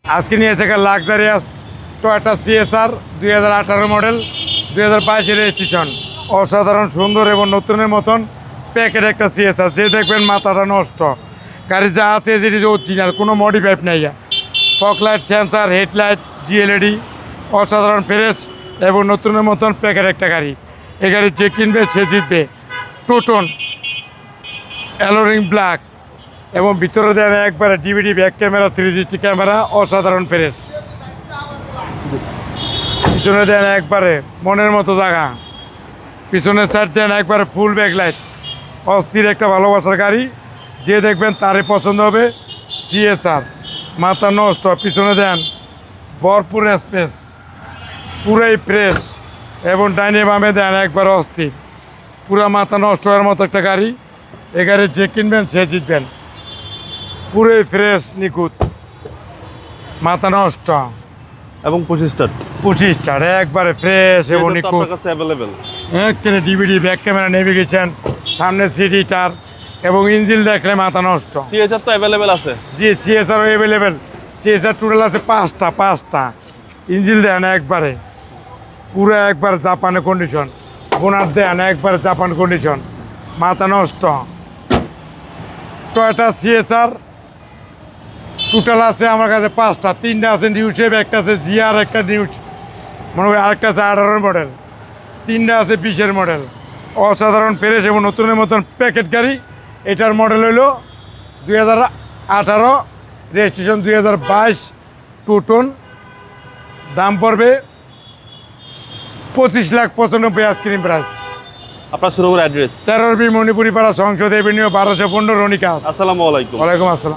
আজকে নিয়েছে একটা luxurious Toyota CSR 2018 model 2022 registration. অসাধারণ সুন্দর এবং নতুনের মতন প্যাকেট একটা সিএসআর, যে দেখবেন মাথাটা নষ্ট। গাড়ি যা আছে যেটি অরিজিনাল, কোনো মডিফাইড নেই। ফকলাইট, সেন্সার, হেডলাইট, জিএলইডি, অসাধারণ ফ্রেশ এবং নতুনের মতন প্যাকেট একটা গাড়ি। এই গাড়ি যে কিনবে সে জিতবে। টোটন অ্যালোরিং ব্ল্যাক এবং ভিতরে দেন একবারে ডিভিডি ব্যাক ক্যামেরা, 360 ক্যামেরা, অসাধারণ ফ্রেশ। পিছনে দেন একবারে মনের মতো জায়গা। পিছনের সাইড দেন একবারে ফুল ব্যাকলাইট। অস্থির একটা ভালোবাসার গাড়ি, যে দেখবেন তারই পছন্দ হবে। সিএসআর মাথা নষ্ট। পিছনে দেন ভরপুর স্পেস, পুরাই ফ্রেশ এবং ডাইনে বামে দেন একবার অস্থির, পুরা মাথা নষ্ট হওয়ার মতো একটা গাড়ি। এ গাড়ি যে কিনবেন সে জিতবেন। পুরোই ফ্রেশ, নিখুঁত, মাথা নষ্ট এবং 25 একবারে ফ্রেশ এবং নিখুঁত। এখানে ডিভিডি ব্যাক ক্যামেরা, নেভিগেশন, সামনে সিটি টার এবং ইঞ্জিন দেখলে মাথা নষ্ট। সিএসআর তো অ্যাভেলেবেল আছে। জি, সিএসআর অ্যাভেলেবেল। সিএসআর টোটাল আছে পাঁচটা। ইঞ্জিন দেন একবারে পুরো একবার জাপানের কন্ডিশন। বোনার দেন একবারে জাপান কন্ডিশন, মাথা নষ্ট। টয়োটা সিএসআর টোটাল আছে আমার কাছে 5টা। 3টা আছে নিউ শেপ, একটা আছে জিআর, একটা নিউ মনে হয়, আরেকটা আছে 18 মডেল, 3টা আছে 20 মডেল। অসাধারণ ফ্রেশ এবং নতুনের মতন প্যাকেট গাড়ি। এটার মডেল হলো 2018, রেজিস্ট্রেশন 2022, টোটন। দাম পড়বে 25,95,000 আইসক্রিম প্রাইস। আপনার শুরু অ্যাড্রেস 13B মণিপুরি পাড়া, সংসদ এভিনিউ, 1215, রনিকাস। আসসালামু আলাইকুম। ওয়ালাইকুম আসসালাম।